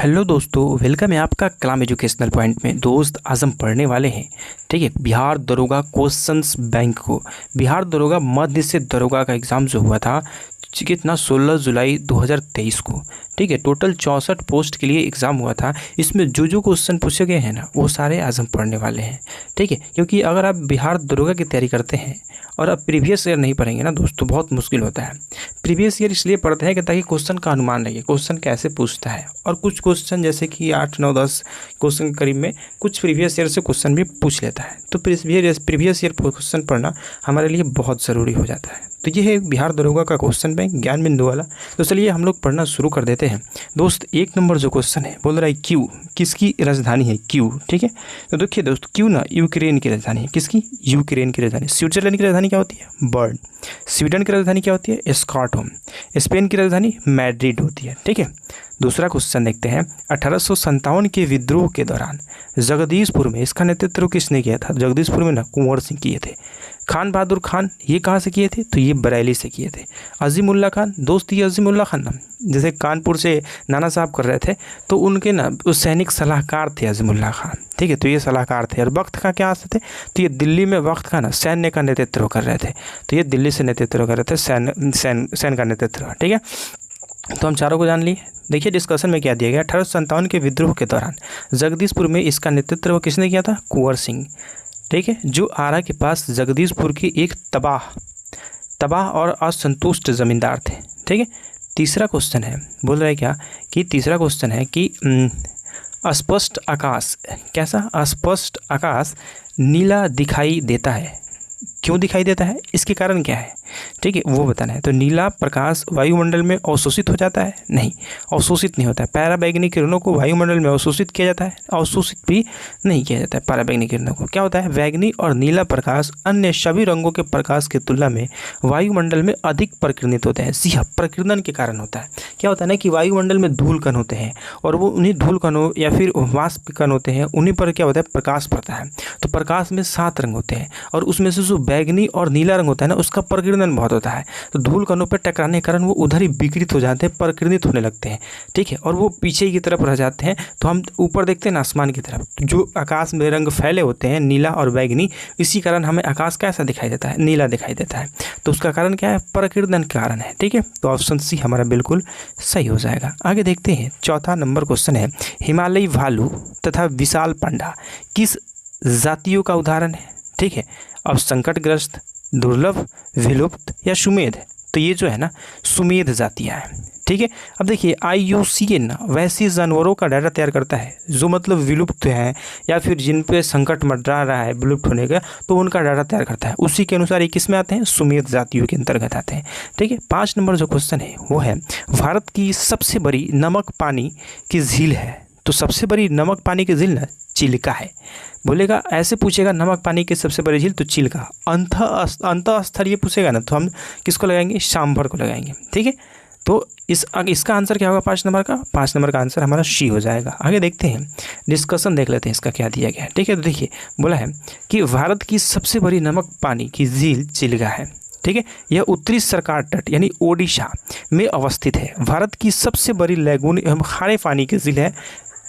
Hello दोस्तों, welcome है आपका कलाम एजुकेशनल पॉइंट में। दोस्त आज हम पढ़ने वाले हैं, ठीक है, बिहार दरोगा क्वेश्चंस बैंक को। बिहार दरोगा मध्य से दरोगा का एग्ज़ाम जो हुआ था कितना 16 जुलाई 2023 को, ठीक है। टोटल 64 पोस्ट के लिए एग्ज़ाम हुआ था। इसमें जो क्वेश्चन पूछे गए हैं ना वो सारे आज हम पढ़ने वाले हैं, ठीक है। क्योंकि अगर आप बिहार दरोगा की तैयारी करते हैं और आप प्रीवियस ईयर नहीं पढ़ेंगे ना दोस्तों, बहुत मुश्किल होता है। प्रीवियस ईयर इसलिए पढ़ते हैं कि ताकि क्वेश्चन का अनुमान लगे, क्वेश्चन कैसे पूछता है। और कुछ क्वेश्चन जैसे कि 8, 9, 10 क्वेश्चन के करीब में कुछ प्रीवियस ईयर से क्वेश्चन भी पूछ लेता है। तो प्रीवियस ईयर क्वेश्चन पढ़ना हमारे लिए बहुत ज़रूरी हो जाता है। तो ये है बिहार दरोगा का क्वेश्चन बैंक ज्ञान बिंदु वाला। तो चलिए हम लोग पढ़ना शुरू कर देते हैं। दोस्त 1 नंबर जो क्वेश्चन है बोल रहा है क्यू किसकी राजधानी है, क्यू, ठीक है। तो देखिए दोस्त, क्यू ना यूक्रेन की राजधानी है। किसकी? यूक्रेन की राजधानी। स्विट्जरलैंड की राजधानी क्या होती है? बर्न। स्वीडन की राजधानी क्या होती है? स्टॉकहोम। स्पेन की राजधानी मैड्रिड होती है, ठीक है। दूसरा क्वेश्चन देखते हैं। 1857 के विद्रोह के दौरान जगदीशपुर में इसका नेतृत्व किसने किया था? जगदीशपुर में ना कुंवर सिंह किए थे। खान बहादुर खान ये कहाँ से किए थे? तो ये बरेली से किए थे। अजीमुल्ला खान, दोस्त ये अजीमुल्ला खान ना जैसे कानपुर से नाना साहब कर रहे थे तो उनके ना उस सैनिक सलाहकार थे अजीमुल्ला खान, ठीक है। तो ये सलाहकार थे। और वक्त का क्या थे? तो ये दिल्ली में वक्त का ना सैन्य का नेतृत्व कर रहे थे। तो ये दिल्ली से नेतृत्व कर रहे थे, सैन्य का नेतृत्व, ठीक है। तो हम चारों को जान लिए। देखिए डिस्कशन में क्या दिया गया। 1857 के विद्रोह के दौरान जगदीशपुर में इसका नेतृत्व किसने किया था? कुंवर सिंह, ठीक है। जो आरा के पास जगदीशपुर के एक तबाह और असंतुष्ट जमींदार थे, ठीक है। तीसरा क्वेश्चन है, बोल रहा है क्या कि तीसरा क्वेश्चन है कि अस्पष्ट आकाश, कैसा? अस्पष्ट आकाश नीला दिखाई देता है। क्यों दिखाई देता है? इसके कारण क्या है, ठीक है, वो बताना है। तो नीला प्रकाश वायुमंडल में अवशोषित हो जाता है? नहीं, अवशोषित नहीं होता है। पैराबैंगनी किरणों को वायुमंडल में अवशोषित किया जाता है? अवशोषित भी नहीं किया जाता है पैराबैंगनी किरणों को। क्या होता है? बैगनी और नीला प्रकाश अन्य सभी रंगों के प्रकाश की तुलना में वायुमंडल में अधिक प्रकीर्णित होते हैं। जी हाँ, प्रकीर्णन के कारण होता है। क्या होता है ना कि वायुमंडल में धूल कण होते हैं और वो उन्हीं धूल कणों या फिर वाष्प कण होते हैं, उन्हीं पर क्या होता है? प्रकाश पड़ता है। तो प्रकाश में 7 रंग होते हैं और उसमें से जो बैगनी और नीला रंग होता है ना उसका प्रकीर्णन बहुत होता है। तो धूल कणों पर टकराने के कारण वो उधर ही विकृत हो जाते हैं, प्रकीर्णित होने लगते हैं, ठीक है। और वो पीछे की तरफ रह जाते हैं। तो हम ऊपर देखते हैं ना आसमान की तरफ, जो आकाश में रंग फैले होते हैं नीला और बैगनी, इसी कारण हमें आकाश कैसा दिखाई देता है? नीला दिखाई देता है। तो उसका कारण क्या है? प्रकीर्णन के कारण है, ठीक है। तो ऑप्शन सी हमारा बिल्कुल सही हो जाएगा। आगे देखते हैं। चौथा नंबर क्वेश्चन है, हिमालयी भालू तथा विशाल पांडा किस जातियों का उदाहरण है, ठीक है। अब संकटग्रस्त, दुर्लभ, विलुप्त या सुमेध। तो ये जो है ना सुमेध जातियाँ हैं, ठीक है। अब देखिए IUCN ना वैसे जानवरों का डाटा तैयार करता है जो मतलब विलुप्त हैं या फिर जिन पे संकट मंडरा रहा है विलुप्त होने का, तो उनका डाटा तैयार करता है। उसी के अनुसार ये किस में आते हैं? सुमेध जातियों के अंतर्गत आते हैं, ठीक है। 5 नंबर जो क्वेश्चन है वो है, भारत की सबसे बड़ी नमक पानी की झील है। तो सबसे बड़ी नमक पानी की झील ना चिल्का है। बोलेगा ऐसे पूछेगा नमक पानी की सबसे बड़ी झील, तो चिल्का। अंतः स्थल ये पूछेगा ना तो हम किसको लगाएंगे? सांभर को लगाएंगे, ठीक है। तो इसका आंसर क्या होगा 5 नंबर का? 5 नंबर का आंसर हमारा सी हो जाएगा। आगे देखते हैं, डिस्कशन देख लेते हैं इसका क्या दिया गया है, ठीक है। तो देखिए बोला है कि भारत की सबसे बड़ी नमक पानी की झील चिल्का है, ठीक है। यह उत्तरी सरकार तट यानी ओडिशा में अवस्थित है। भारत की सबसे बड़ी लैगून एवं खारे पानी की झील है।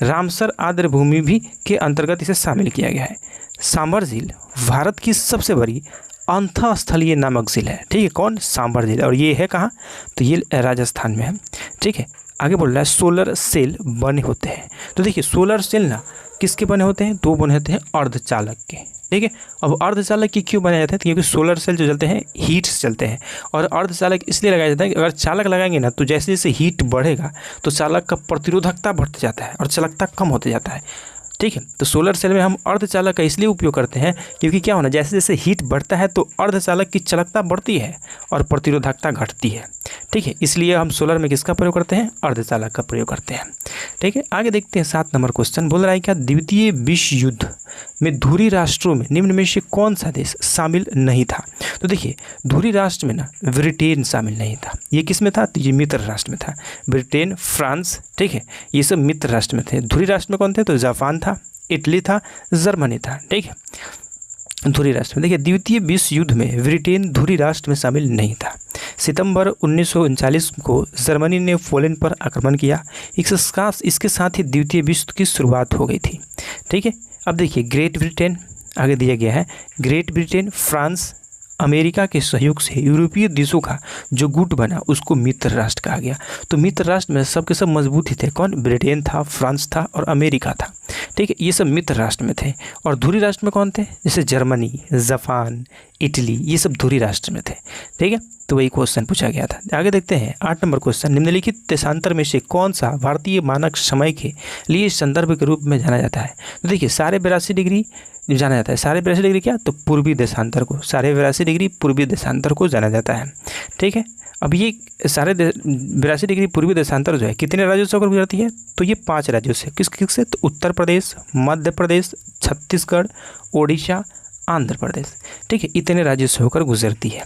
रामसर आर्द्र भूमि भी के अंतर्गत इसे शामिल किया गया है। सांभर झील भारत की सबसे बड़ी अंतःस्थलीय नामक झील है, ठीक है। कौन? सांभर झील। और ये है कहाँ? तो ये राजस्थान में है, ठीक है। आगे बोल रहा है सोलर सेल बने होते हैं। तो देखिए सोलर सेल ना किसके बने होते हैं? 2 बने होते हैं अर्धचालक के, ठीक है। अब अर्धचालक की क्यों बनाए जाते हैं? क्योंकि सोलर सेल जो चलते हैं हीट से चलते हैं। और अर्धचालक इसलिए लगाया जाता है कि अगर चालक लगाएंगे ना तो जैसे जैसे हीट बढ़ेगा तो चालक का प्रतिरोधकता बढ़ते जाता है और चालकता कम होते जाता है, ठीक है। तो सोलर सेल में हम अर्धचालक का इसलिए उपयोग करते हैं क्योंकि क्या होना, जैसे जैसे हीट बढ़ता है तो अर्धचालक की चालकता बढ़ती है और प्रतिरोधकता घटती है, ठीक है। इसलिए हम सोलर में किसका प्रयोग करते हैं? अर्धचालक का प्रयोग करते हैं, ठीक है। आगे देखते हैं 7 नंबर क्वेश्चन। बोल रहा है क्या द्वितीय विश्व युद्ध में धुरी राष्ट्रों में निम्न में से कौन सा देश शामिल नहीं था? तो देखिए धुरी राष्ट्र में ना ब्रिटेन शामिल नहीं था। ये किस में था? तो ये मित्र राष्ट्र में था। ब्रिटेन, फ्रांस, ठीक है, ये सब मित्र राष्ट्र में थे। धुरी राष्ट्र में कौन थे? तो जापान था, इटली था, जर्मनी था, ठीक है। धुरी राष्ट्र में देखिए द्वितीय विश्व युद्ध में ब्रिटेन धुरी राष्ट्र में शामिल नहीं था। सितंबर 1939 को जर्मनी ने पोलैंड पर आक्रमण किया। इसके साथ ही द्वितीय विश्व की शुरुआत हो गई थी। ठीक है, अब देखिए ग्रेट ब्रिटेन आगे दिया गया है। ग्रेट ब्रिटेन, फ्रांस, अमेरिका के सहयोग से यूरोपीय देशों का जो गुट बना उसको मित्र राष्ट्र कहा गया। तो मित्र राष्ट्र में सबके सब मजबूत ही थे। कौन? ब्रिटेन था, फ्रांस था और अमेरिका था। ठीक है, ये सब मित्र राष्ट्र में थे। और धुरी राष्ट्र में कौन थे? जैसे जर्मनी, जापान, इटली, ये सब धुरी राष्ट्र में थे। ठीक है, तो वही क्वेश्चन पूछा गया था। आगे देखते हैं 8 नंबर क्वेश्चन। निम्नलिखित देशांतर में से कौन सा भारतीय मानक समय के लिए संदर्भ के रूप में जाना जाता है? तो देखिए 82.5 डिग्री जाना जाता है। 82.5 डिग्री क्या? तो पूर्वी देशांतर को, 82.5 डिग्री पूर्वी देशांतर को जाना जाता है। ठीक है, अब ये 82.5 डिग्री पूर्वी देशांतर जो है कितने राज्यों से होकर गुजरती है? तो ये 5 राज्यों से। किस किस से? तो उत्तर प्रदेश, मध्य प्रदेश, छत्तीसगढ़, ओडिशा, आंध्र प्रदेश। ठीक है, इतने राज्यों से होकर गुजरती है।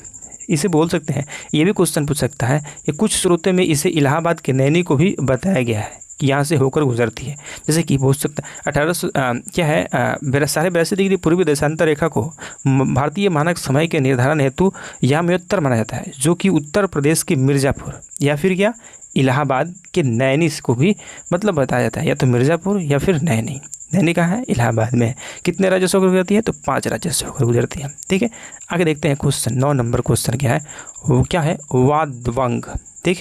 इसे बोल सकते हैं, ये भी क्वेश्चन पूछ सकता है कि कुछ स्रोतों में इसे इलाहाबाद के नैनी को भी बताया गया है कि यहाँ से होकर गुजरती है। जैसे कि बोल सकता है 82.5 डिग्री पूर्वी देशांतर रेखा को भारतीय मानक समय के निर्धारण हेतु याम्योत्तर माना जाता है, जो कि उत्तर प्रदेश के मिर्ज़ापुर या फिर क्या इलाहाबाद के नैनी को भी मतलब बताया जाता है, या तो मिर्ज़ापुर या फिर नैनी। नैनी कहाँ है? इलाहाबाद में। कितने राज्यों से होकर गुजरती है? तो 5 राज्यों से होकर गुजरती है। ठीक है, आगे देखते हैं क्वेश्चन 9 नंबर क्वेश्चन क्या है? वो क्या है? वाद्यवांग। ठीक,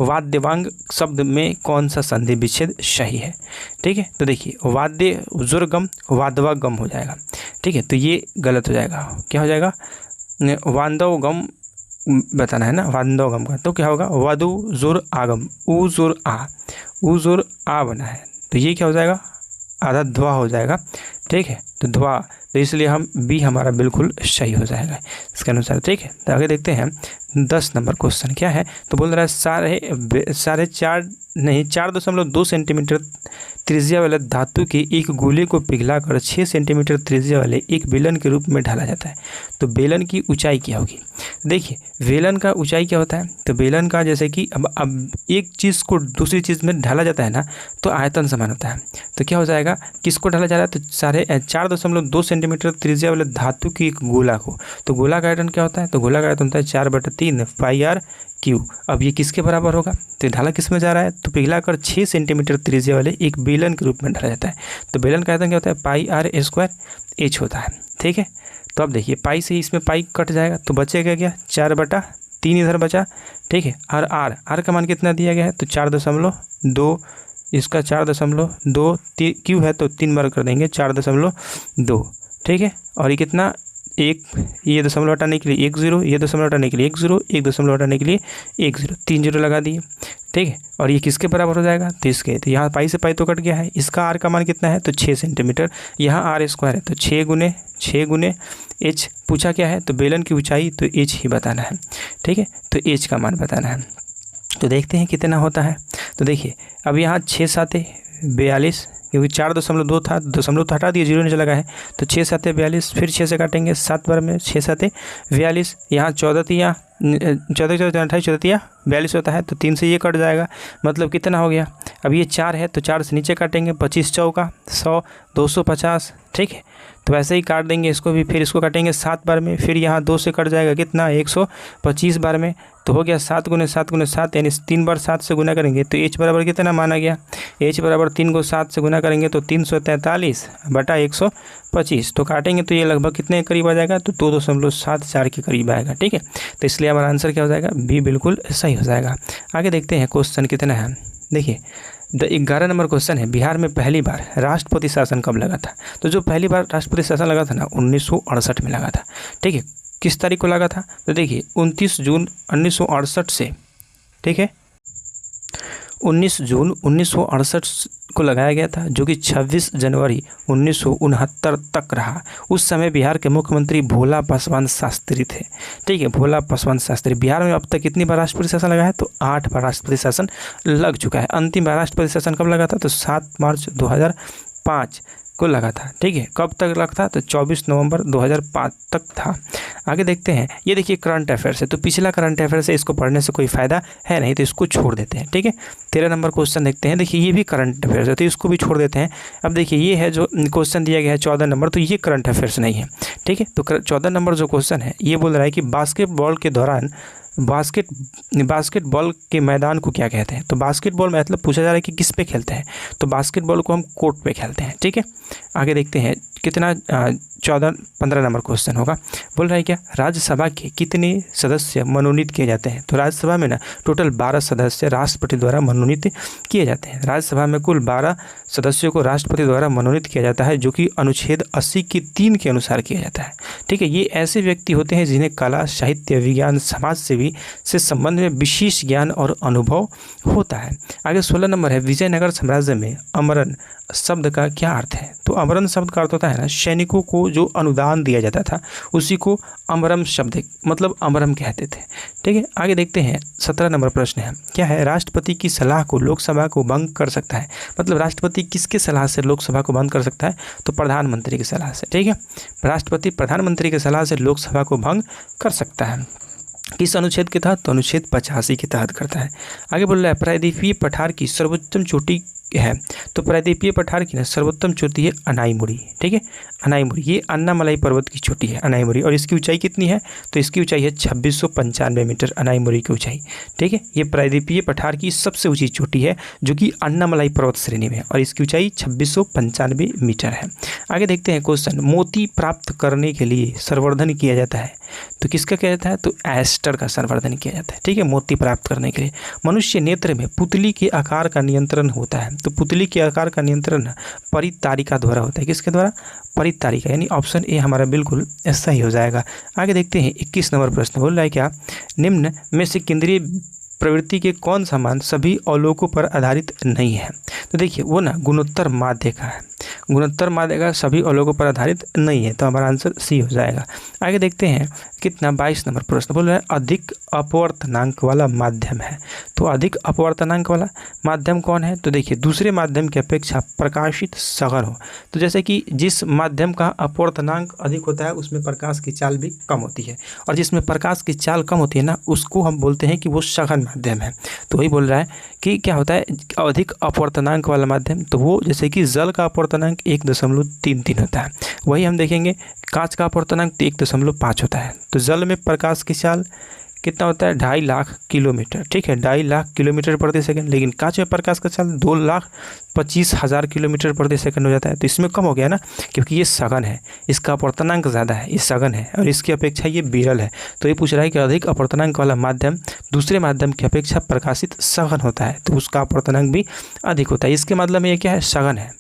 वाद्यवांग शब्द में कौन सा संधि विच्छेद सही है? ठीक है, तो देखिए वाद्य जुर्गम वादवागम हो जाएगा। ठीक है, तो ये गलत हो जाएगा। क्या हो जाएगा? वांदवगम बताना है ना, वांदवगम का। तो क्या होगा? वधु जुर आगम, उ जुर आ बना है, तो ये क्या हो जाएगा? आधा ध्वा हो जाएगा। ठीक है, तो ध्वा, तो इसलिए हम बी हमारा बिल्कुल सही हो जाएगा इसके अनुसार। ठीक है, तो आगे देखते हैं 10 नंबर क्वेश्चन क्या है? तो बोल रहा है 4.2 सेंटीमीटर त्रिज्या वाले धातु के एक गोले को पिघलाकर 6 सेंटीमीटर त्रिज्या वाले एक बेलन के रूप में ढाला जाता है। तो बेलन की ऊंचाई क्या होगी? देखिए बेलन का ऊंचाई क्या होता है? तो बेलन का जैसे कि अब एक चीज़ को दूसरी चीज़ में ढाला जाता है ना, तो आयतन समान होता है। तो क्या हो जाएगा? किसको ढाला जा रहा है? तो 4.2 सेंटीमीटर त्रिज्या वाले धातु की एक गोला को। तो गोला का आयतन क्या होता है? तो गोला का आयतन होता है 4/3 पाई आर क्यू। अब ये किसके बराबर होगा? तो ढाला किस में जा रहा है? तो पिघलाकर 6 सेंटीमीटर त्रिज्या वाले एक बेलन के रूप में ढाला जाता है। तो बेलन का आयतन क्या होता है? पाई आर स्क्वायर एच होता है। ठीक है, तो अब देखिए पाई से इसमें पाई कट जाएगा तो बचेगा क्या? 4/3 इधर बचा। ठीक है, और आर का मान कितना दिया गया है? तो 4.2, इसका 4.2 क्यू है तो 3 बार कर देंगे 4.2। ठीक है, और ये कितना? एक, ये दशमलव हटाने के लिए 1 0, ये दशमलव हटाने के लिए 1 0, एक दशमलव हटाने के लिए 1 0, 3 0 लगा दिए। ठीक है, और ये किसके बराबर हो जाएगा? तो इसके। तो यहाँ पाई से पाई तो कट गया है। इसका आर का मान कितना है? तो 6 सेंटीमीटर। यहाँ आर स्क्वायर है तो 6 गुने एच पूछा क्या है? तो बेलन की ऊंचाई, तो एच ही बताना है। ठीक है, तो एच का मान बताना है। तो देखते हैं कितना होता है। तो देखिए अब यहाँ 6 7 42, क्योंकि 4.2 था, दशमलव तो हटा दिए, 0 नीचे लगा है, तो 6 7 42, फिर 6 से काटेंगे 7 बार में 6 7 42, यहाँ 14 3 28 14 42 होता है, तो 3 से ये कट जाएगा, मतलब कितना हो गया? अब ये 4 है तो 4 से नीचे काटेंगे, 25 चौका 100, 250। ठीक है, तो ऐसे ही काट देंगे इसको भी, फिर इसको काटेंगे 7 बार में, फिर यहाँ 2 से कट जाएगा कितना? 125 बार में, तो हो गया 7 गुने 7 यानी 3 बार 7 से गुना करेंगे तो एच बराबर कितना माना गया? एच बराबर 3 को 7 से गुना करेंगे तो 343/125। तो काटेंगे तो ये लगभग कितने के करीब आ जाएगा? तो 2.74 के करीब आएगा। ठीक है, तो इसलिए हमारा आंसर क्या हो जाएगा? बी बिल्कुल सही हो जाएगा। आगे देखते हैं क्वेश्चन कितना है। देखिए 11 नंबर क्वेश्चन है, बिहार में पहली बार राष्ट्रपति शासन कब लगा था? तो जो पहली बार राष्ट्रपति शासन लगा था ना 1968 में लगा था। ठीक है, किस तारीख को लगा था? तो देखिए 29 जून 1968 से, ठीक है 19 जून 1968 को लगाया गया था, जो कि 26 जनवरी 1969 तक रहा। उस समय बिहार के मुख्यमंत्री भोला पासवान शास्त्री थे। ठीक है, भोला पासवान शास्त्री। बिहार में अब तक कितनी बार राष्ट्रपति शासन लगा है? तो 8 बार राष्ट्रपति शासन लग चुका है। अंतिम बार राष्ट्रपति शासन कब लगा था? तो 7 मार्च 2005 को लगा था। ठीक है, कब तक लगा था? तो 24 नवंबर 2005 तक था। आगे देखते हैं, ये देखिए करंट अफेयर्स है, तो पिछला करंट अफेयर्स है, इसको पढ़ने से कोई फायदा है नहीं, तो इसको छोड़ देते हैं। ठीक है, 13 नंबर क्वेश्चन देखते हैं। देखिए ये भी करंट अफेयर्स है, तो इसको भी छोड़ देते हैं। अब देखिए ये है जो क्वेश्चन दिया गया है 14 नंबर, तो ये करंट अफेयर्स नहीं है। ठीक है, तो 14 नंबर जो क्वेश्चन है ये बोल रहा है कि बास्केटबॉल के दौरान बास्केटबॉल के मैदान को क्या कहते हैं? तो बास्केटबॉल मतलब पूछा जा रहा है कि किस पे खेलते हैं, तो बास्केटबॉल को हम कोर्ट पे खेलते हैं। ठीक है, आगे देखते हैं कितना 15 नंबर क्वेश्चन होगा। बोल रहा है क्या, राज्यसभा के कितने सदस्य मनोनीत किए जाते हैं? तो राज्यसभा में ना टोटल 12 सदस्य राष्ट्रपति द्वारा मनोनीत किए जाते हैं। राज्यसभा में कुल 12 सदस्यों को राष्ट्रपति द्वारा मनोनीत किया जाता है, जो कि अनुच्छेद 80 की 3 के अनुसार किया जाता है। ठीक है, ये ऐसे व्यक्ति होते हैं जिन्हें कला, साहित्य, विज्ञान, समाज सेवी से संबंध में विशेष ज्ञान और अनुभव होता है। आगे 16 नंबर है, विजयनगर साम्राज्य में अमरन शब्द का क्या अर्थ है? तो अमरन शब्द का अर्थ होता है ना, सैनिकों को जो अनुदान दिया जाता था उसी को अमरम शब्द मतलब अमरम कहते थे। ठीक है, आगे देखते हैं 17 नंबर प्रश्न है, क्या है, राष्ट्रपति की सलाह को लोकसभा को भंग कर सकता है? मतलब राष्ट्रपति किसके सलाह से लोकसभा को भंग कर सकता है? तो प्रधानमंत्री की सलाह से। ठीक है, राष्ट्रपति प्रधानमंत्री की सलाह से लोकसभा को भंग कर सकता है। किस अनुच्छेद के तहत? तो अनुच्छेद 85 के तहत करता है। आगे बोल रहा है, प्रायद्वीपीय पठार की सर्वोच्च चोटी है? तो प्रायद्वीपीय पठार की ना सर्वोत्तम चोटी है अनाईमुड़ी। ठीक है, अनाईमुड़ी ये अन्नामलाई पर्वत की चोटी है अनाईमुड़ी, और इसकी ऊंचाई कितनी है? तो इसकी ऊंचाई है 2695 मीटर अनाईमुड़ी की ऊंचाई। ठीक है, ये प्रायद्वीपीय पठार की सबसे ऊंची चोटी है जो कि अन्नामलाई पर्वत श्रेणी में है, और इसकी ऊंचाई 2695 मीटर है। आगे देखते हैं क्वेश्चन, मोती प्राप्त करने के लिए संवर्धन किया जाता है? तो किसका किया जाता है? तो एस्टर का संवर्धन किया जाता है। ठीक है, मोती प्राप्त करने के लिए। मनुष्य नेत्र में पुतली के आकार का नियंत्रण होता है? तो पुतली के आकार का नियंत्रण परितारिका द्वारा होता है। किसके द्वारा? परितारिका, यानी ऑप्शन ए हमारा बिल्कुल सही हो जाएगा। आगे देखते हैं 21 नंबर प्रश्न। बोल रहा है क्या, निम्न में से केंद्रीय प्रवृत्ति के कौन सा मान सभी अवलोकों पर आधारित नहीं है? तो देखिए वो ना गुणोत्तर माध्य का है, गुणोत्तर माध्य का सभी अवलोकों पर आधारित नहीं है, तो हमारा आंसर सी हो जाएगा। आगे देखते हैं कितना 22 नंबर प्रश्न। बोल रहा है अधिक अपवर्तनांक वाला माध्यम है? तो अधिक अपवर्तनांक वाला माध्यम कौन है? तो देखिए दूसरे माध्यम की अपेक्षा प्रकाशित सघन हो। तो जैसे कि जिस माध्यम का अपवर्तनांक अधिक होता है उसमें प्रकाश की चाल भी कम होती है, और जिसमें प्रकाश की चाल कम होती है ना उसको हम बोलते हैं कि वो सघन माध्यम है। तो वही बोल रहा है कि क्या होता है अधिक अपवर्तनांक वाला माध्यम, तो वो जैसे कि जल का अपवर्तनांक 1.33 होता है, वही हम देखेंगे कांच का अपवर्तनांक 1.5 होता है। तो जल में प्रकाश की चाल कितना होता है? 2.5 लाख किलोमीटर। ठीक है, 2.5 लाख किलोमीटर प्रति सेकंड, लेकिन कांच में प्रकाश का चाल 2,25,000 किलोमीटर प्रति सेकंड हो जाता है। तो इसमें कम हो गया ना, क्योंकि ये सघन है, इसका अपवर्तनांक ज़्यादा है, ये सघन है, और इसकी अपेक्षा ये विरल है। तो ये पूछ रहा है कि अधिक अपवर्तनांक वाला माध्यम दूसरे माध्यम की अपेक्षा प्रकाशित सघन होता है, तो उसका अपवर्तनांक भी अधिक होता है। इसके मतलब में ये क्या है? सघन है।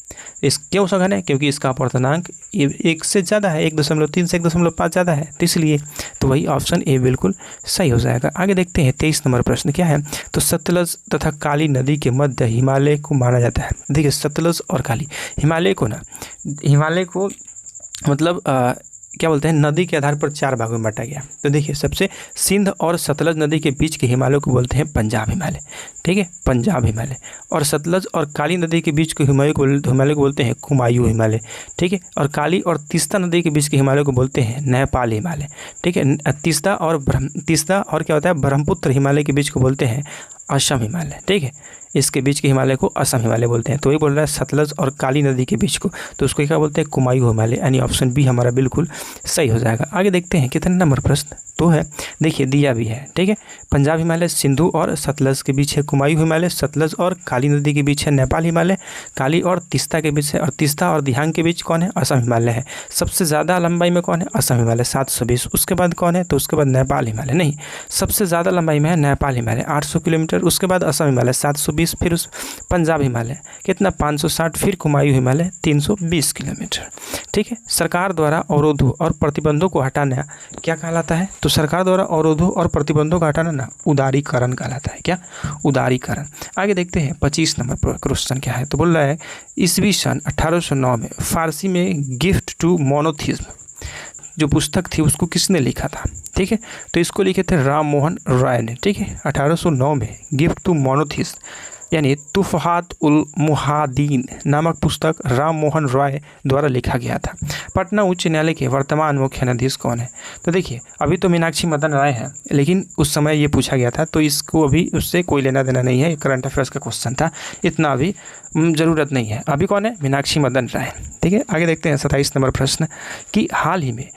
इस क्यों सघन है? क्योंकि इसका अपवर्तनांक 1 से ज़्यादा है, 1.3 से 1.5 ज़्यादा है, तो इसलिए तो वही ऑप्शन ए बिल्कुल सही हो जाएगा। आगे देखते हैं 23 नंबर प्रश्न क्या है, तो सतलज तथा काली नदी के मध्य हिमालय को माना जाता है। देखिए सतलज और काली, हिमालय को मतलब क्या बोलते हैं, नदी के आधार पर 4 भागों में बांटा गया। तो देखिए सबसे सिंध और सतलज नदी के बीच के हिमालय को बोलते हैं पंजाब हिमालय। ठीक है, पंजाब हिमालय। और सतलज और काली नदी के बीच के हिमालय को बोलते हैं कुमायूं हिमालय। ठीक है, और काली और तीस्ता नदी के बीच के हिमालय को बोलते हैं नेपाल हिमालय। ठीक है, तीस्ता और क्या होता है, ब्रह्मपुत्र हिमालय के बीच को बोलते हैं असम हिमालय। ठीक है, इसके बीच के हिमालय को असम हिमालय बोलते हैं। तो वही बोल रहा है सतलज और काली नदी के बीच को, तो उसको क्या बोलते हैं? कुमायूं हिमालय, यानी ऑप्शन बी हमारा बिल्कुल सही हो जाएगा। आगे देखते हैं कितने नंबर प्रश्न तो है, देखिए दिया भी है। ठीक है, पंजाब हिमालय सिंधु और सतलज के बीच है कुमायूं हिमालय, सतलज और काली नदी के बीच है नेपाल हिमालय, काली और तीस्ता के बीच है, और तीस्ता और दिहांग के बीच कौन है? असम हिमालय है। सबसे ज़्यादा लंबाई में कौन है? असम हिमालय 720। उसके बाद कौन है? तो उसके बाद नेपाल हिमालय नहीं, सबसे ज़्यादा लंबाई में है नेपाल हिमालय 800 किलोमीटर, उसके बाद असम हिमालय 720, फिर उस पंजाब हिमालय कितना 560, फिर कुमायूं हिमालय 320 किलोमीटर। ठीक है, सरकार द्वारा अवरोधों और प्रतिबंधों को हटाना क्या कहलाता है? तो सरकार द्वारा अवरोधों और प्रतिबंधों को हटाना ना उदारीकरण कहलाता है। क्या? उदारीकरण। आगे देखते हैं 25 नंबर क्वेश्चन क्या है, तो बोल रहा है ईस्वी सन 1809 में फारसी में गिफ्ट टू मोनोथिज्म जो पुस्तक थी उसको किसने लिखा था? ठीक है, तो इसको लिखे थे राम मोहन राय ने। ठीक है, 1809 में गिफ्ट टू मोनोथिज्म यानी तुफहात उल मुहादीन नामक पुस्तक राम मोहन राय द्वारा लिखा गया था। पटना उच्च न्यायालय के वर्तमान मुख्य न्यायाधीश कौन है? तो देखिए अभी तो मीनाक्षी मदन राय है, लेकिन उस समय ये पूछा गया था, तो इसको अभी उससे कोई लेना देना नहीं है, करंट अफेयर्स का क्वेश्चन था, इतना अभी ज़रूरत नहीं है। अभी कौन है? मीनाक्षी मदन राय। ठीक है, आगे देखते हैं 27 नंबर प्रश्न कि हाल ही में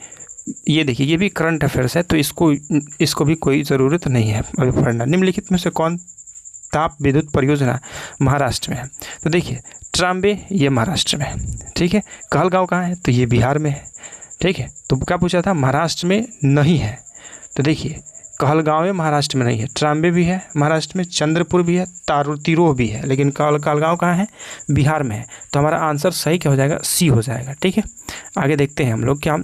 ये देखिए, ये भी करंट अफेयर्स है, तो इसको भी कोई ज़रूरत नहीं है अभी पढ़ना। निम्नलिखित में से कौन ताप विद्युत परियोजना महाराष्ट्र में है? तो देखिए, ट्राम्बे ये महाराष्ट्र में है, ठीक है। कहलगांव कहाँ है? तो ये बिहार में है, ठीक है। तो क्या पूछा था? महाराष्ट्र में नहीं है। तो देखिए, कहलगांव में महाराष्ट्र में नहीं है, ट्राम्बे भी है महाराष्ट्र में, चंद्रपुर भी है, तिरोह भी है, लेकिन कहलगांव कहाँ है? बिहार में है। तो हमारा आंसर सही क्या हो जाएगा? सी हो जाएगा, ठीक है। आगे देखते हैं हम लोग, क्या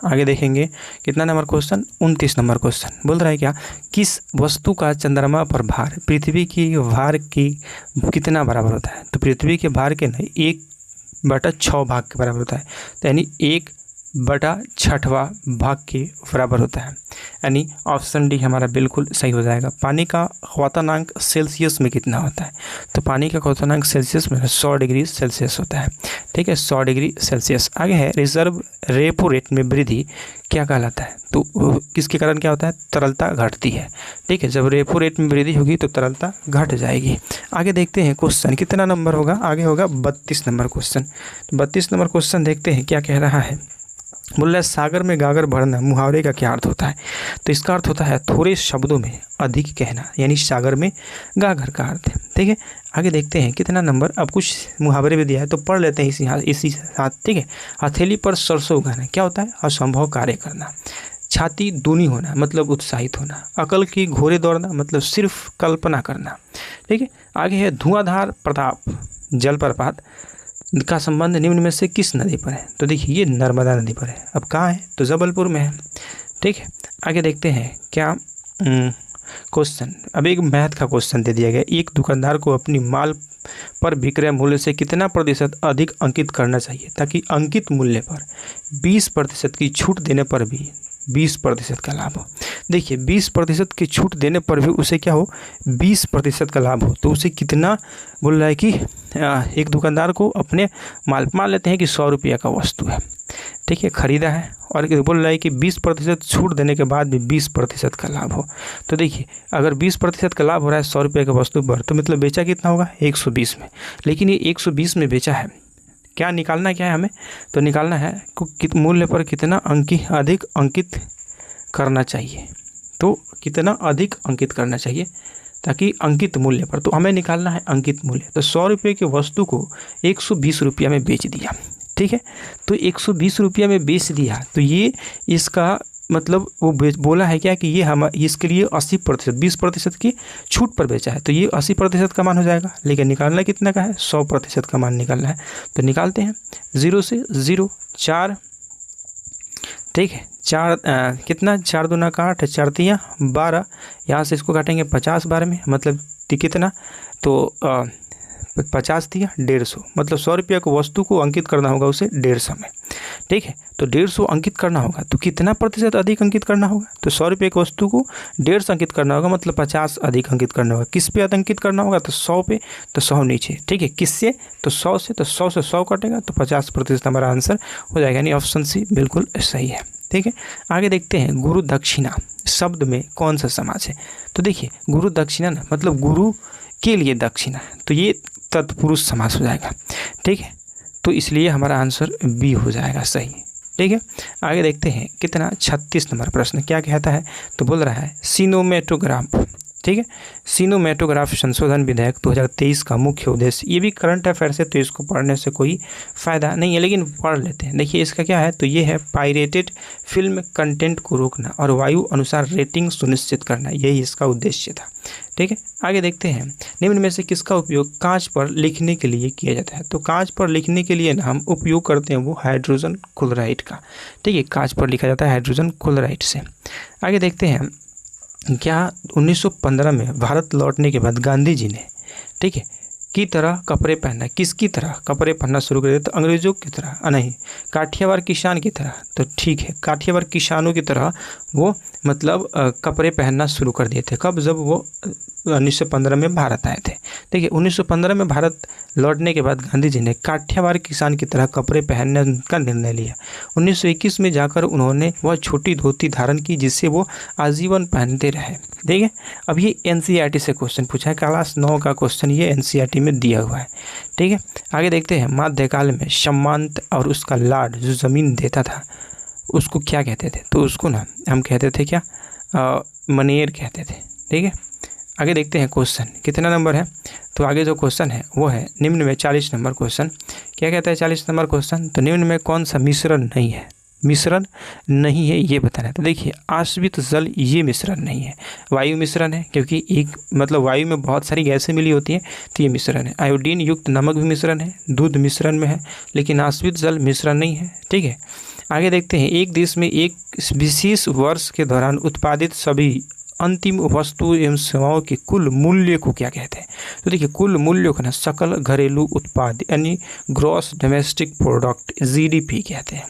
आगे देखेंगे कितना नंबर क्वेश्चन? 29 नंबर क्वेश्चन बोल रहा है क्या? किस वस्तु का चंद्रमा पर भार पृथ्वी की भार की कितना बराबर होता है? तो पृथ्वी के भार के नहीं, 1/6 भाग के बराबर होता है, तो यानी 1/6वां भाग के बराबर होता है, यानी ऑप्शन डी हमारा बिल्कुल सही हो जाएगा। पानी का क्वथनांक सेल्सियस में कितना होता है? तो पानी का क्वथनांक सेल्सियस में 100 डिग्री सेल्सियस होता है, ठीक है, 100 डिग्री सेल्सियस। आगे है, रिजर्व रेपो रेट में वृद्धि क्या कहलाता है? तो किसके कारण क्या होता है? तरलता घटती है, ठीक है। जब रेपो रेट में वृद्धि होगी तो तरलता घट जाएगी। आगे देखते हैं क्वेश्चन कितना नंबर होगा? आगे होगा 32 नंबर क्वेश्चन। 32 नंबर क्वेश्चन देखते हैं क्या कह रहा है। बोल रहा है, सागर में गागर भरना मुहावरे का क्या अर्थ होता है? तो इसका अर्थ होता है थोड़े शब्दों में अधिक कहना, यानी सागर में गागर का अर्थ है, ठीक है। आगे देखते हैं कितना नंबर। अब कुछ मुहावरे भी दिया है तो पढ़ लेते हैं इसी साथ, ठीक है। हथेली पर सरसों उगाना क्या होता है? असंभव कार्य करना। छाती दूनी होना मतलब उत्साहित होना। अकल की घोड़े दौड़ना मतलब सिर्फ कल्पना करना, ठीक है। आगे है, धुआंधार प्रताप जलप्रपात का संबंध निम्न में से किस नदी पर है? तो देखिए, ये नर्मदा नदी पर है। अब कहाँ है? तो जबलपुर में है, ठीक है। आगे देखते हैं क्या क्वेश्चन। अब एक मैथ का क्वेश्चन दे दिया गया। एक दुकानदार को अपनी माल पर विक्रय मूल्य से कितना प्रतिशत अधिक अंकित करना चाहिए ताकि अंकित मूल्य पर 20% की छूट देने पर भी 20% का लाभ हो? देखिए, 20% की छूट देने पर भी उसे क्या हो? 20% का लाभ हो। तो उसे कितना बोल रहा है कि एक दुकानदार को अपने मान लेते हैं कि 100 रुपये का वस्तु है, ठीक है, खरीदा है, और बोल रहा है कि 20% छूट देने के बाद भी 20% का लाभ हो। तो देखिए, अगर 20% का लाभ हो रहा है 100 रुपये के वस्तु पर, तो मतलब बेचा कितना होगा? 120 में। लेकिन ये 120 में बेचा है, क्या निकालना क्या है हमें? तो निकालना है मूल्य पर कितना अधिक अंकित करना चाहिए। तो कितना अधिक अंकित करना चाहिए ताकि अंकित मूल्य पर, तो हमें निकालना है अंकित मूल्य। तो 100 रुपये की वस्तु को 120 रुपया में बेच दिया, ठीक है। तो 120 रुपया में बेच दिया, तो ये इसका मतलब वो बोला है क्या कि ये हम इसके लिए 80% 20% की छूट पर बेचा है, तो ये 80% का मान हो जाएगा। लेकिन निकालना कितना का है? 100% का मान निकालना है। तो निकालते हैं 0 से 0 4, ठीक है, 4 कितना? 4 दूना का 8, 4 तियाँ 12, यहाँ से इसको काटेंगे 50 बार में, मतलब कितना? तो 50 तिया 150, मतलब 100 रुपये को वस्तु को अंकित करना होगा उसे 150 में, ठीक है। तो 150 अंकित करना होगा, तो कितना प्रतिशत अधिक अंकित करना होगा? तो 100 रुपये की वस्तु को 150 अंकित करना होगा, मतलब 50 अधिक अंकित करना होगा। किस पे अंकित करना होगा? तो 100 पे, तो 100 नीचे, ठीक है। किससे? तो 100 से, तो 100 से 100 कटेगा तो 50% हमारा आंसर हो जाएगा, यानी ऑप्शन सी बिल्कुल सही है, ठीक है। आगे देखते हैं, गुरु दक्षिणा शब्द में कौन सा समास है? तो देखिए, गुरु दक्षिणा ना मतलब गुरु के लिए दक्षिणा, तो ये तत्पुरुष समास हो जाएगा, ठीक है। तो इसलिए हमारा आंसर बी हो जाएगा सही, ठीक है। आगे देखते हैं कितना 36 नंबर प्रश्न क्या कहता है? तो बोल रहा है सिनोमेटोग्राफ, ठीक है, सिनोमेटोग्राफ संशोधन विधेयक 2023 का मुख्य उद्देश्य, ये भी करंट अफेयर्स है तो इसको पढ़ने से कोई फ़ायदा नहीं है, लेकिन पढ़ लेते हैं। देखिए इसका क्या है, तो ये है पायरेटेड फिल्म कंटेंट को रोकना और वायु अनुसार रेटिंग सुनिश्चित करना, यही इसका उद्देश्य था, ठीक है। आगे देखते हैं, निम्न में से किसका उपयोग कांच पर लिखने के लिए किया जाता है? तो कांच पर लिखने के लिए ना हम उपयोग करते हैं वो हाइड्रोजन क्लोराइड का, ठीक है, कांच पर लिखा जाता है हाइड्रोजन क्लोराइड से। आगे देखते हैं, क्या 1915 में भारत लौटने के बाद गांधी जी ने, ठीक है, की तरह कपड़े पहनना, किसकी तरह कपड़े पहनना शुरू कर दिया? तो अंग्रेज़ों की तरह नहीं, काठियावाड़ किसान की तरह, तो ठीक है, काठियावाड़ किसानों की तरह वो मतलब कपड़े पहनना शुरू कर दिए थे। कब? जब वो 1915 में भारत आए थे। देखिए 1915 में भारत लौटने के बाद गांधी जी ने काठियावाड़ किसान की तरह कपड़े पहनने का निर्णय लिया। 1921 में जाकर उन्होंने वह छोटी धोती धारण की जिससे वो आजीवन पहनते रहे। ठीक है, अब ये एनसीईआरटी से क्वेश्चन पूछा है, क्लास 9 का क्वेश्चन ये एनसीईआरटी में दिया हुआ है। ठीक है, आगे देखते हैं, मध्यकाल में सम्मांत और उसका लाड जो ज़मीन देता था उसको क्या कहते थे? तो उसको ना हम कहते थे क्या, मनेर कहते थे। ठीक है, आगे देखते हैं क्वेश्चन कितना नंबर है। तो आगे जो क्वेश्चन है वो है निम्न में 40 नंबर क्वेश्चन। क्या कहता है 40 नंबर क्वेश्चन? तो निम्न में कौन सा मिश्रण नहीं है, मिश्रण नहीं है ये बताना है। तो देखिए आश्रित जल ये मिश्रण नहीं है, वायु मिश्रण है, क्योंकि एक मतलब वायु में बहुत सारी गैसें मिली होती हैं, तो ये मिश्रण है। आयोडीन युक्त नमक भी मिश्रण है, दूध मिश्रण में है, लेकिन आश्रित जल मिश्रण नहीं है। ठीक है, आगे देखते हैं एक देश में एक विशेष वर्ष के दौरान उत्पादित सभी अंतिम वस्तु एवं सेवाओं के कुल मूल्य को क्या कहते हैं? तो देखिए कुल मूल्य को ना सकल घरेलू उत्पाद यानी ग्रॉस डोमेस्टिक प्रोडक्ट GDP कहते हैं।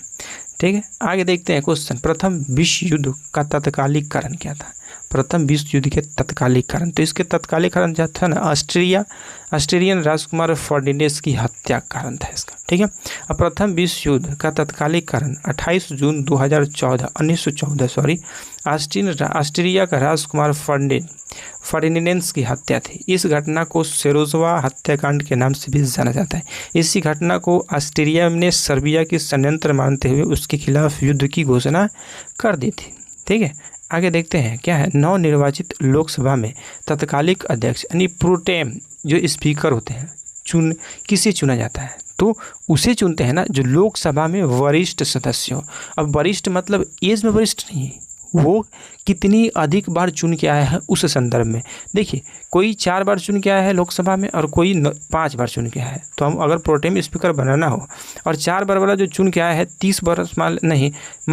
ठीक है, आगे देखते हैं क्वेश्चन प्रथम विश्व युद्ध का तत्कालिक कारण क्या था? प्रथम विश्व युद्ध के तत्कालिक कारण, तो इसके तत्कालिक कारण क्या था ना, ऑस्ट्रेलियन राजकुमार फर्डिनेंड की हत्या कारण था इसका। ठीक है, अब प्रथम विश्व युद्ध का तत्कालिक कारण 28 जून 1914 ऑस्ट्रिया का राजकुमार फर्डिनेंड की हत्या थी। इस घटना को सेरोजवा हत्याकांड के नाम से भी जाना जाता है। इसी घटना को ऑस्ट्रिया ने सर्बिया की षड्यंत्र मानते हुए उसके खिलाफ युद्ध की घोषणा कर दी थी। ठीक है, आगे देखते हैं क्या है, नवनिर्वाचित लोकसभा में तत्कालिक अध्यक्ष यानी प्रोटेम जो स्पीकर होते हैं किसे चुना जाता है? तो उसे चुनते हैं ना जो लोकसभा में वरिष्ठ सदस्य हो। अब वरिष्ठ मतलब एज में वरिष्ठ नहीं है, वो कितनी अधिक बार चुन के आया है उस संदर्भ में। देखिए कोई 4 बार चुन के आया है लोकसभा में और कोई 5 बार चुन के आया है। तो हम अगर प्रोटेम स्पीकर बनाना हो और 4 बार वाला जो चुन के आया है 30 बरस मान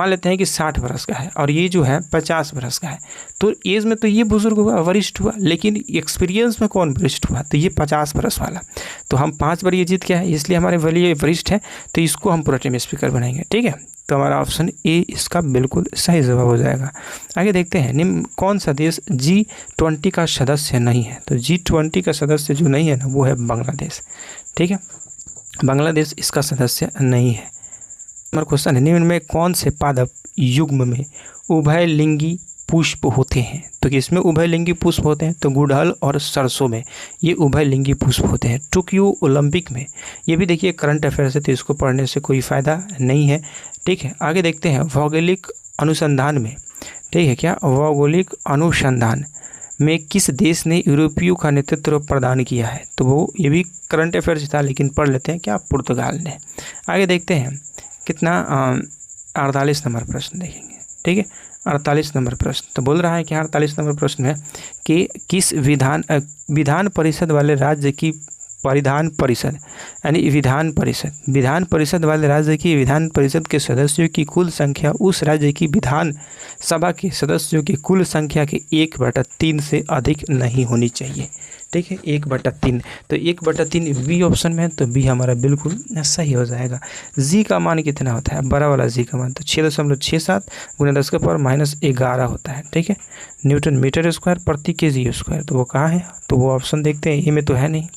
लेते हैं कि 60 बरस का है और ये जो है 50 बरस का है, तो एज में तो ये बुजुर्ग हुआ, वरिष्ठ हुआ, लेकिन एक्सपीरियंस में कौन वरिष्ठ हुआ? तो ये 50 बरस वाला। तो हम 5 बार ये जीत के आए इसलिए हमारे लिए वरिष्ठ है, तो इसको हम प्रोटेम स्पीकर बनाएंगे। ठीक है, तो हमारा ऑप्शन ए इसका बिल्कुल सही जवाब हो जाएगा। आगे देखते हैं निम्न कौन सा देश G20 का सदस्य नहीं है? तो G20 का सदस्य जो नहीं है ना वो है बांग्लादेश। ठीक है, बांग्लादेश इसका सदस्य नहीं है। हमारा क्वेश्चन है निम्न में कौन से पादप युग्म में उभयलिंगी पुष्प होते हैं? तो किसमें उभयलिंगी पुष्प होते हैं? तो गुड़हल और सरसों में ये उभयलिंगी पुष्प होते हैं। टोक्यो ओलंपिक में, ये भी देखिए करंट अफेयर्स है तो इसको पढ़ने से कोई फ़ायदा नहीं है। ठीक है, आगे देखते हैं भौगोलिक अनुसंधान में, ठीक है क्या, भौगोलिक अनुसंधान में किस देश ने यूरोपियों का नेतृत्व प्रदान किया है? तो वो ये भी करंट अफेयर्स था लेकिन पढ़ लेते हैं क्या, पुर्तगाल ने। आगे देखते हैं कितना 48 नंबर प्रश्न देखेंगे। ठीक है, 48 नंबर प्रश्न तो बोल रहा है कि 48 नंबर प्रश्न है कि किस विधान परिषद वाले राज्य की विधान परिषद वाले राज्य की विधान परिषद के सदस्यों की कुल संख्या उस राज्य की विधान सभा के सदस्यों की कुल संख्या के 1/3 से अधिक नहीं होनी चाहिए। ठीक है, 1/3, तो 1/3 बी ऑप्शन में है, तो बी हमारा बिल्कुल सही हो जाएगा। जी का मान कितना होता है? बड़ा वाला जी का मान तो 6.67 × 10⁻11 होता है। ठीक है, न्यूटन मीटर स्क्वायर प्रति kg स्क्वायर, तो वो कहाँ है? तो वो ऑप्शन देखते हैं, ए में तो है नहीं।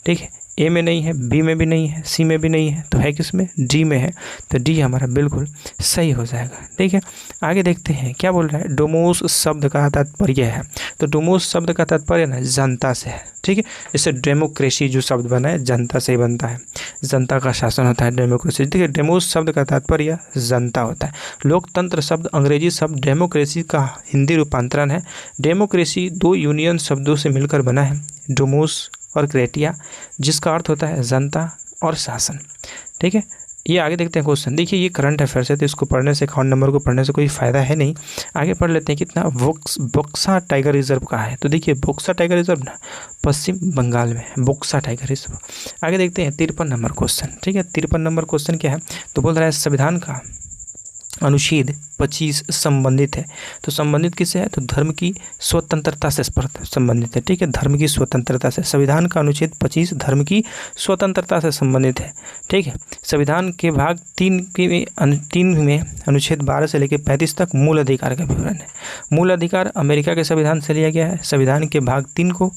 ठीक है, ए में नहीं है, बी में भी नहीं है, सी में भी नहीं है, तो है किस में? डी में है, तो डी हमारा बिल्कुल सही हो जाएगा। ठीक है, आगे देखते हैं क्या बोल रहा है, डोमोस शब्द का तात्पर्य है। तो डोमोस शब्द का तात्पर्य ना जनता से है। ठीक है, जैसे डेमोक्रेसी जो शब्द बना है जनता से ही बनता है, जनता का शासन होता है डेमोक्रेसी। ठीक है, डेमोस शब्द का तात्पर्य जनता होता है। लोकतंत्र शब्द अंग्रेजी शब्द डेमोक्रेसी का हिंदी रूपांतरण है। डेमोक्रेसी 2 यूनियन शब्दों से मिलकर बना है, डोमोस और क्रेटिया, जिसका अर्थ होता है जनता और शासन। ठीक है, ये आगे देखते हैं क्वेश्चन। देखिए ये करंट अफेयर्स है तो इसको पढ़ने से, 51 नंबर को पढ़ने से कोई फ़ायदा है नहीं। आगे पढ़ लेते हैं कितना, बक्सा टाइगर रिजर्व कहाँ है? तो देखिए बक्सा टाइगर रिजर्व ना पश्चिम बंगाल में है, बक्सा टाइगर रिजर्व। आगे देखते हैं 53 नंबर क्वेश्चन। ठीक है, 53 नंबर क्वेश्चन क्या है? तो बोल रहा है संविधान का अनुच्छेद 25 संबंधित है। तो संबंधित किससे है? तो धर्म की स्वतंत्रता से संबंधित है। ठीक है, धर्म की स्वतंत्रता से संविधान का अनुच्छेद 25 धर्म की स्वतंत्रता से संबंधित है। ठीक है, संविधान के भाग 3 में अनुच्छेद 12 से लेकर 35 तक मूल अधिकार का विवरण है। मूल अधिकार अमेरिका के संविधान से लिया गया है। संविधान के भाग 3 को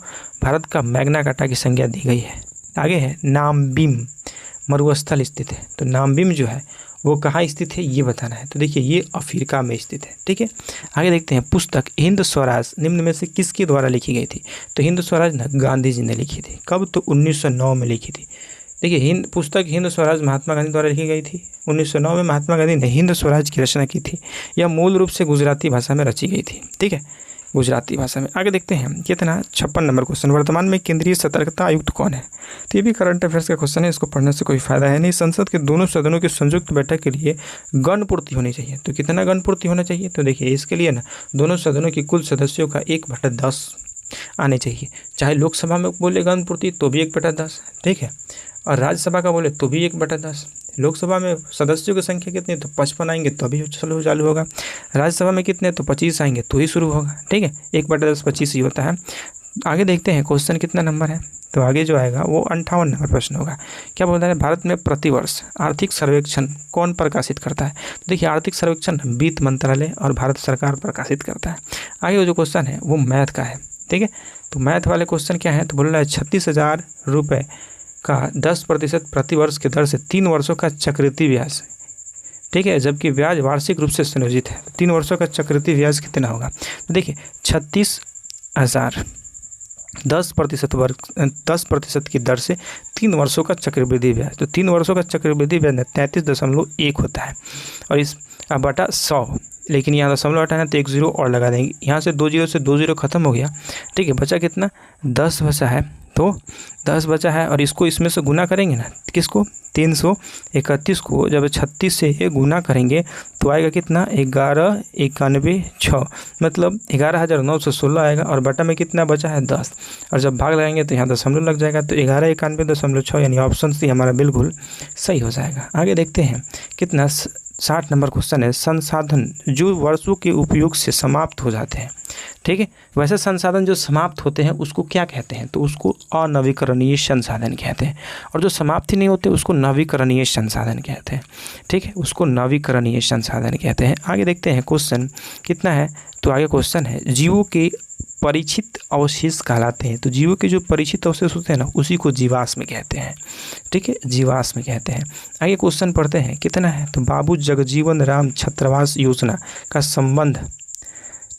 भारत का मैग्ना कार्टा की संज्ञा दी गई है। आगे है नामबिम मरुस्थल स्थित है। तो नामबिम जो है वो कहाँ स्थित है ये बताना है। तो देखिए ये अफ्रीका में स्थित है। ठीक है, आगे देखते हैं पुस्तक हिंद स्वराज निम्न में से किसके द्वारा लिखी गई थी? तो हिंद स्वराज ना गांधी जी ने लिखी थी। कब? तो 1909 में लिखी थी। देखिए हिंद पुस्तक हिंद स्वराज महात्मा गांधी द्वारा लिखी गई थी। 1909 में महात्मा गांधी ने हिंद स्वराज की रचना की थी। यह मूल रूप से गुजराती भाषा में रची गई थी। ठीक है, गुजराती भाषा में। आगे देखते हैं कितना 56 नंबर क्वेश्चन, वर्तमान में केंद्रीय सतर्कता आयुक्त कौन है? तो ये भी करंट अफेयर्स का क्वेश्चन है, इसको पढ़ने से कोई फायदा है नहीं। संसद के दोनों सदनों की संयुक्त बैठक के लिए गण पूर्ति होनी चाहिए। तो कितना गण पूर्ति होना चाहिए? तो देखिए इसके लिए ना दोनों सदनों की कुल सदस्यों का 1/10 आने चाहिए। चाहे लोकसभा में बोले गण पूर्ति तो भी 1/10, ठीक है, और राज्यसभा का बोले तो भी 1/10। लोकसभा में सदस्यों की संख्या कितनी तो 55 आएंगे तो भी चालू होगा। राज्यसभा में कितने तो 25 आएंगे तो ही शुरू होगा। ठीक है, 1/10 25 ही होता है। आगे देखते हैं क्वेश्चन कितना नंबर है। तो आगे जो आएगा वो 58 नंबर प्रश्न होगा। क्या बोलता है? भारत में प्रतिवर्ष आर्थिक सर्वेक्षण कौन प्रकाशित करता है? तो देखिए आर्थिक सर्वेक्षण वित्त मंत्रालय और भारत सरकार प्रकाशित करता है। आगे जो क्वेश्चन है वो मैथ का है। ठीक है, तो मैथ वाले क्वेश्चन क्या है? तो बोल रहा है 36,000 रुपये का 10% प्रतिवर्ष के दर से 3 वर्षों का चक्रवृद्धि ब्याज। ठीक है, जबकि ब्याज वार्षिक रूप से संयोजित है। 3 वर्षों का चक्रवृद्धि ब्याज कितना होगा? तो देखिए 36,000 10% की दर से 3 वर्षों का चक्रवृद्धि ब्याज। तो 3 वर्षों का चक्रवृद्धि ब्याज 33.1 होता है और इस बटा 100, लेकिन यहाँ दशमलव हटाना तो 1 0 और लगा देंगे। यहाँ से 2 0 से 2 0 खत्म हो गया। ठीक है, बचा कितना? 10 बचा है। तो 10 बचा है और इसको इसमें से गुना करेंगे ना, किसको? 331 को जब 36 से ये गुना करेंगे तो आएगा कितना? 1191,6 मतलब 11,916 आएगा और बटा में कितना बचा है? 10। और जब भाग लगाएंगे तो यहाँ दशमलव लग जाएगा तो 1191.6 यानी ऑप्शन सी हमारा बिल्कुल सही हो जाएगा। आगे देखते हैं कितना 60 नंबर क्वेश्चन है, संसाधन जो वर्षों के उपयोग से समाप्त हो जाते हैं। ठीक है, वैसे संसाधन जो समाप्त होते हैं उसको क्या कहते हैं? तो उसको अनवीकरणीय संसाधन कहते हैं, और जो समाप्ति नहीं होते उसको नवीकरणीय संसाधन कहते हैं। ठीक है, उसको नवीकरणीय संसाधन कहते हैं। आगे देखते हैं क्वेश्चन कितना है। तो आगे क्वेश्चन है जीवों के परिचित अवशेष कहलाते हैं। तो जीवों के जो परिचित अवशेष होते हैं ना उसी को जीवाश्म कहते हैं। ठीक है, जीवाश्म कहते हैं। आगे क्वेश्चन पढ़ते हैं कितना है। तो बाबू जगजीवन राम छात्रावास योजना का संबंध,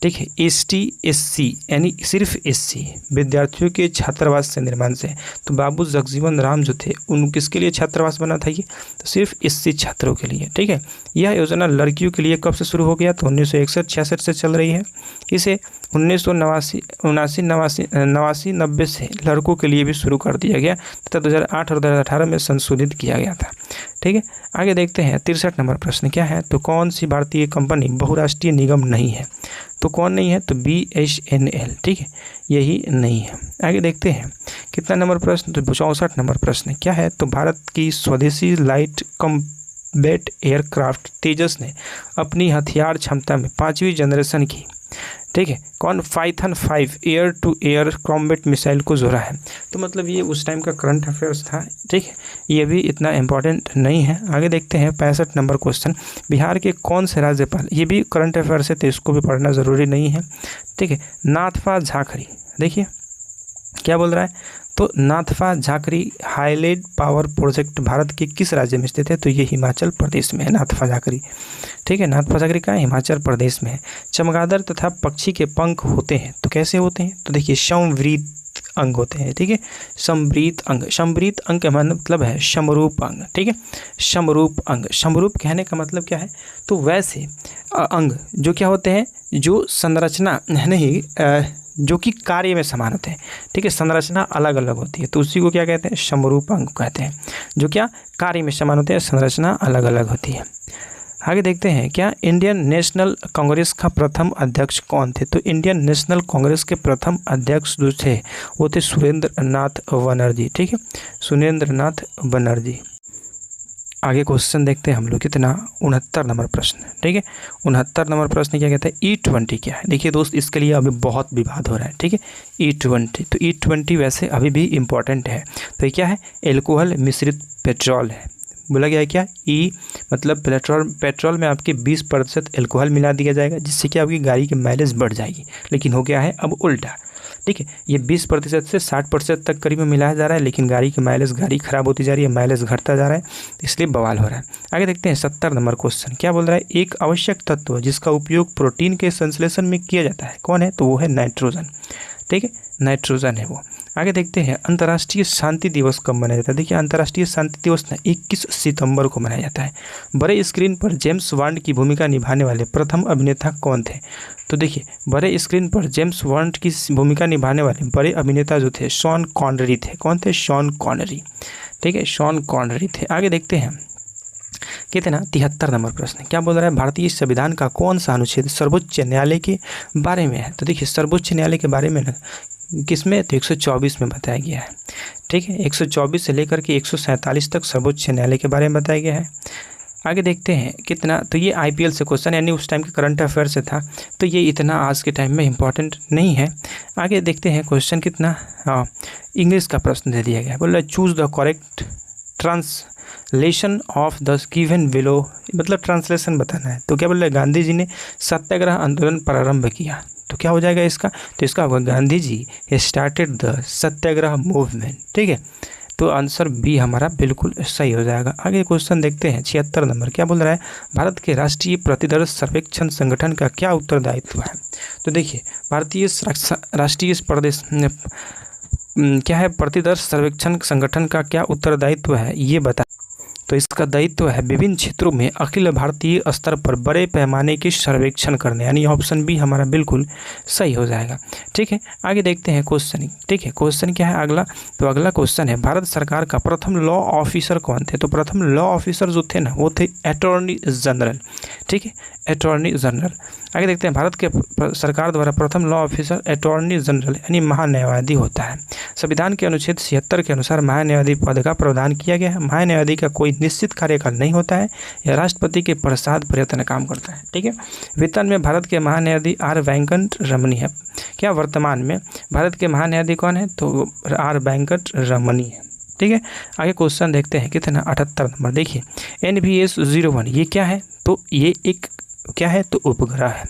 ठीक है, ST/SC यानी सिर्फ SC विद्यार्थियों के छात्रावास से निर्माण से। तो बाबू जगजीवन राम जो थे उन किसके लिए छात्रावास बना था ये? तो सिर्फ SC छात्रों के लिए। ठीक है, यह योजना लड़कियों के लिए कब से शुरू हो गया? तो 1961-66 से चल रही है। इसे 1989 से लड़कों के लिए भी शुरू कर दिया गया तथा 2008 और 2018 में संशोधित किया गया था। ठीक है, आगे देखते हैं 63 नंबर प्रश्न क्या है। तो कौन सी भारतीय कंपनी बहुराष्ट्रीय निगम नहीं है? तो कौन नहीं है? तो BSNL। ठीक है, यही नहीं है। आगे देखते हैं कितना नंबर प्रश्न। तो 64 नंबर प्रश्न क्या है। तो भारत की स्वदेशी लाइट कॉम्बैट एयरक्राफ्ट तेजस ने अपनी हथियार क्षमता में 5वीं जनरेशन की, ठीक है, कौन Python 5 air to air combat missile को जोड़ा है? तो मतलब ये उस टाइम का करंट अफेयर्स था। ठीक है, ये भी इतना इम्पोर्टेंट नहीं है। आगे देखते हैं 65 नंबर क्वेश्चन, बिहार के कौन से राज्यपाल, ये भी करंट अफेयर्स है तो इसको भी पढ़ना ज़रूरी नहीं है। ठीक है, नाथपा झाखरी, देखिए क्या बोल रहा है। तो Nathpa Jhakri highlight power project Bharat के किस राज्य में स्थित है? तो ये हिमाचल प्रदेश में है नाथपा झाकरी। ठीक है, नाथपा झाकरी का हिमाचल प्रदेश में है। चमगादड़ तथा पक्षी के पंख होते हैं तो कैसे होते हैं? तो देखिए समवृत अंग होते हैं। ठीक है, समवृत अंग, समवृत अंग का मतलब है समरूप अंग। ठीक है, समरूप अंग, समरूप कहने का मतलब क्या है? तो वैसे अंग जो क्या होते हैं, जो संरचना नहीं जो कि कार्य में समान होते हैं। ठीक है, संरचना अलग अलग होती है तो उसी को क्या कहते हैं? समरूप अंग कहते हैं। जो क्या कार्य में समान होते हैं, संरचना अलग अलग होती है। आगे देखते हैं क्या इंडियन नेशनल कांग्रेस का प्रथम अध्यक्ष कौन थे? तो इंडियन नेशनल कांग्रेस के प्रथम अध्यक्ष जो थे वो थे सुरेंद्र नाथ बनर्जी। ठीक है, सुरेंद्र नाथ बनर्जी। आगे क्वेश्चन देखते हैं हम लोग कितना 69 नंबर प्रश्न। ठीक है, 69 नंबर प्रश्न क्या कहता है? E20 क्या है? देखिए दोस्त इसके लिए अभी बहुत विवाद हो रहा है। ठीक है, E20, तो E20 वैसे अभी भी इम्पॉर्टेंट है। तो ये क्या है? एल्कोहल मिश्रित पेट्रोल है। बोला गया है क्या? E मतलब पेट्रोल में आपके 20% एल्कोहल मिला दिया जाएगा जिससे कि आपकी गाड़ी की माइलेज बढ़ जाएगी। लेकिन हो गया है अब उल्टा। ठीक है, ये 20% से 60% तक करीब में मिलाया जा रहा है, लेकिन गाड़ी ख़राब होती जा रही है, माइलेज घटता जा रहा है, इसलिए बवाल हो रहा है। आगे देखते हैं 70 नंबर क्वेश्चन क्या बोल रहा है? एक आवश्यक तत्व जिसका उपयोग प्रोटीन के संश्लेषण में किया जाता है कौन है? तो वो है नाइट्रोजन। ठीक है, नाइट्रोजन है वो। आगे देखते हैं अंतर्राष्ट्रीय शांति दिवस कब मनाया जाता है। देखिए अंतर्राष्ट्रीय शांति दिवस ना 21 सितंबर को मनाया जाता है। बड़े स्क्रीन पर जेम्स बॉन्ड की भूमिका निभाने वाले प्रथम अभिनेता कौन थे। तो देखिए बड़े स्क्रीन पर जेम्स बॉन्ड की भूमिका निभाने वाले बड़े अभिनेता जो थे शॉन कॉनरी थे। कौन थे? Sean Connery. ठीक है, शॉन कॉनरी थे। आगे देखते हैं कितना 73 नंबर प्रश्न क्या बोल रहा है, भारतीय संविधान का कौन सा अनुच्छेद सर्वोच्च न्यायालय के बारे में है। तो देखिए सर्वोच्च न्यायालय के बारे में किसमें, तो 124 में बताया गया है। ठीक है, 124 से लेकर के 147 तक सर्वोच्च न्यायालय के बारे में बताया गया है। आगे देखते हैं कितना, तो ये IPL से क्वेश्चन यानी उस टाइम के करंट अफेयर से था, तो ये इतना आज के टाइम में इम्पॉर्टेंट नहीं है। आगे देखते हैं क्वेश्चन कितना, इंग्लिश का प्रश्न दे दिया गया, बोल रहा है choose the correct translation of the given below, मतलब ट्रांसलेशन बताना है। तो क्या बोल रहा है, गांधी जी ने सत्याग्रह आंदोलन प्रारंभ किया, तो क्या हो जाएगा इसका, तो इसका होगा Gandhi ji started the Satyagraha movement. ठीक है, तो आंसर बी हमारा बिल्कुल सही हो जाएगा। आगे क्वेश्चन देखते हैं 76 नंबर क्या बोल रहा है, भारत के राष्ट्रीय प्रतिदर्श सर्वेक्षण संगठन का क्या उत्तरदायित्व है। तो देखिए भारतीय राष्ट्रीय प्रदेश क्या है, प्रतिदर्श सर्वेक्षण संगठन का क्या उत्तरदायित्व है ये बता। तो इसका दायित्व है विभिन्न क्षेत्रों में अखिल भारतीय स्तर पर बड़े पैमाने के सर्वेक्षण करने, यानी ऑप्शन बी हमारा बिल्कुल सही हो जाएगा। ठीक है, आगे देखते हैं क्वेश्चन। ठीक है, क्वेश्चन क्या है अगला, तो अगला क्वेश्चन है भारत सरकार का प्रथम लॉ ऑफिसर कौन थे। तो प्रथम लॉ ऑफिसर जो थे ना वो थे अटॉर्नी जनरल। ठीक है, अटॉर्नी जनरल। आगे देखते हैं भारत के सरकार द्वारा प्रथम लॉ ऑफिसर अटॉर्नी जनरल यानी महान्यायवादी होता है। संविधान के अनुच्छेद 76 के अनुसार महान्यायवादी पद का प्रावधान किया गया है। महान्यायवादी का कोई निश्चित कार्यकाल नहीं होता है, यह राष्ट्रपति के प्रसाद प्रयत्न काम करता है। ठीक है, वेतन में भारत के महान्यायाधीश आर वेंकट रमनी है। क्या वर्तमान में भारत के महान्यायाधीश कौन है, तो आर वेंकट रमनी है। ठीक है, आगे क्वेश्चन देखते हैं कितना 78 नंबर। देखिए NVS 01 ये क्या है, तो ये एक क्या है, तो उपग्रह है।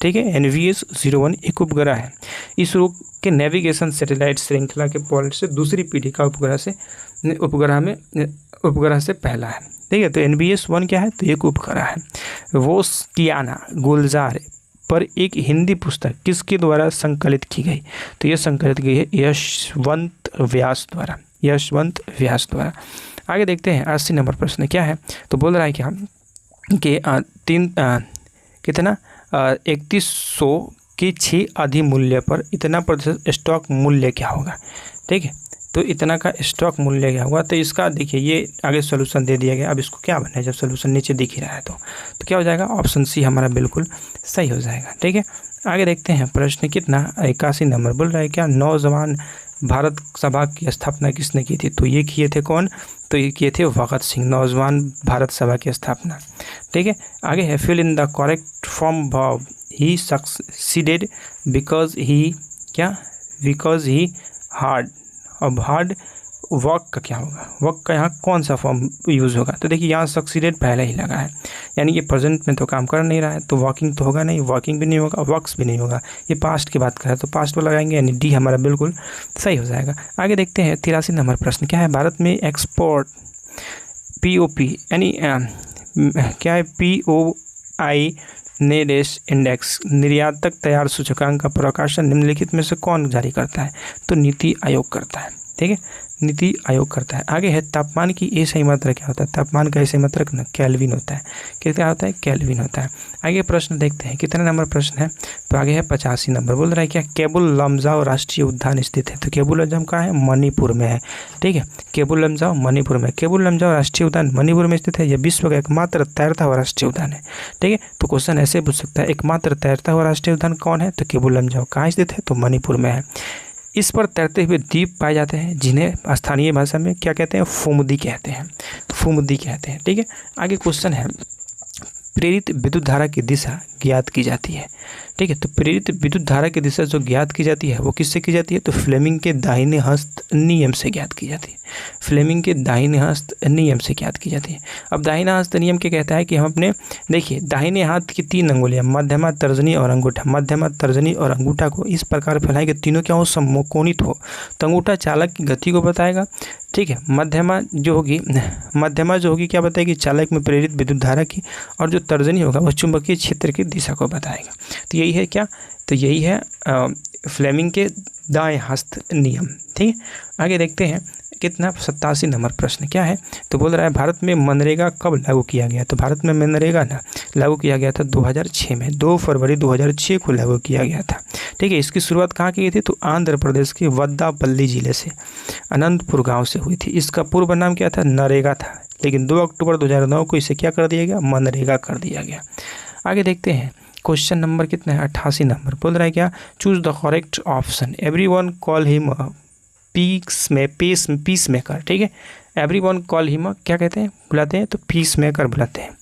ठीक है, NVS 01 एक उपग्रह है। इसरो के नेविगेशन सैटेलाइट श्रृंखला के पॉइंट से दूसरी पीढ़ी का उपग्रह से पहला है। ठीक है, तो NVS 1 क्या है, तो एक उपग्रह है। वोस्कियाना गुलजार पर एक हिंदी पुस्तक किसके द्वारा संकलित की गई, तो यह संकलित की है यशवंत व्यास द्वारा। यशवंत व्यास द्वारा। आगे देखते हैं 80 नंबर प्रश्न क्या है, तो बोल रहा है क्या कि 3100 के 6 अधिमूल्य पर इतना प्रतिशत स्टॉक मूल्य क्या होगा। ठीक है, तो इतना का स्टॉक मूल्य क्या होगा, तो इसका देखिए ये आगे सोल्यूशन दे दिया गया। अब इसको क्या बनना है, जब सोल्यूशन नीचे दिख ही रहा है तो क्या हो जाएगा, ऑप्शन सी हमारा बिल्कुल सही हो जाएगा। ठीक है, आगे देखते हैं प्रश्न कितना 81 नंबर बोल रहा है क्या नौजवान भारत सभा की स्थापना किसने की थी। तो ये किए थे कौन, तो ये किए थे भगत सिंह, नौजवान भारत सभा की स्थापना। ठीक है, आगे है fill in the correct form verb he succeeded because he hard. अब हार्ड वर्क का क्या होगा, वर्क का यहाँ कौन सा फॉर्म यूज़ होगा, तो देखिए यहाँ सक्सीडेड पहले ही लगा है, यानी ये प्रेजेंट में तो काम कर नहीं रहा है, तो वॉकिंग तो होगा नहीं, वॉकिंग भी नहीं होगा, वर्क्स भी नहीं होगा। ये पास्ट की बात करें तो पास्ट पर लगाएंगे, यानी डी हमारा बिल्कुल सही हो जाएगा। आगे देखते हैं 83 नंबर प्रश्न क्या है, भारत में एक्सपोर्ट POP यानी क्या है POI नेरेश इंडेक्स निर्यातक तैयार सूचकांक का प्रकाशन निम्नलिखित में से कौन जारी करता है, तो नीति आयोग करता है। ठीक है, नीति आयोग करता है। आगे है तापमान की ए सही मात्रा क्या होता है, तापमान का सही मात्रक ना केल्विन होता है। क्या होता है, केल्विन होता है। आगे प्रश्न देखते हैं कितना नंबर प्रश्न है, तो आगे है 85 नंबर बोल रहा है क्या केबुल लमजाओ राष्ट्रीय उद्यान स्थित है। तो केबुल लमजाओ कहाँ है, मणिपुर में है। ठीक है, केबुल लमजाओ मणिपुर में, केबुल लमजाओ राष्ट्रीय उद्यान मणिपुर में स्थित है। यह विश्व का एकमात्र तैरता हुआ राष्ट्रीय उद्यान है। ठीक है, तो क्वेश्चन ऐसे पूछ सकता है एकमात्र तैरता हुआ राष्ट्रीय उद्यान कौन है, तो केबुल लमजाओ कहाँ स्थित है, तो मणिपुर में है। इस पर तैरते हुए द्वीप पाए जाते हैं जिन्हें स्थानीय भाषा में क्या कहते हैं, फुमदी कहते हैं, फुमदी कहते हैं। ठीक है, आगे क्वेश्चन है प्रेरित विद्युत धारा की दिशा ज्ञात की जाती है। ठीक है, तो प्रेरित विद्युत धारा की दिशा जो ज्ञात की जाती है वो किससे की जाती है, तो फ्लेमिंग के दाहिने हस्त नियम से ज्ञात की जाती है। फ्लेमिंग के दाहिने हस्त नियम से ज्ञात की जाती है। अब दाहिना हस्त नियम क्या कहता है कि हम अपने देखिए दाहिने हाथ की 3 अंगुलियां मध्यमा, तर्जनी और अंगूठा, मध्यमा, तर्जनी और अंगूठा को इस प्रकार फैलाएं कि तीनों क्या हो, समकोणित हो। तो अंगूठा चालक की गति को बताएगा। ठीक है, मध्यमा जो होगी क्या बताएगी, चालक में प्रेरित विद्युत धारा की, और जो तर्जनी होगा वो चुंबकीय क्षेत्र की दिशा को बताएगा। तो यही है क्या, तो यही है फ्लेमिंग के दाएं हस्त नियम। ठीक है, आगे देखते हैं कितना 87 नंबर प्रश्न क्या है। तो बोल रहा है भारत में मनरेगा कब लागू किया गया। तो भारत में मनरेगा ना लागू किया गया था 2006 में, 2 फरवरी 2006 को लागू किया गया था। ठीक है, इसकी शुरुआत कहाँ की गई थी, तो आंध्र प्रदेश के वद्दापल्ली जिले से, अनंतपुर गांव से हुई थी। इसका पूर्व नाम क्या था, नरेगा था, लेकिन 2 अक्टूबर 2009 को इसे क्या कर दिया गया, मनरेगा कर दिया गया। आगे देखते हैं क्वेश्चन नंबर कितना है, 88 नंबर। बोल रहा है क्या, choose the correct option. Everyone call him peace maker. ठीक है, एवरीवन कॉल हिम क्या कहते हैं, बुलाते हैं, तो पीस मेकर बुलाते हैं।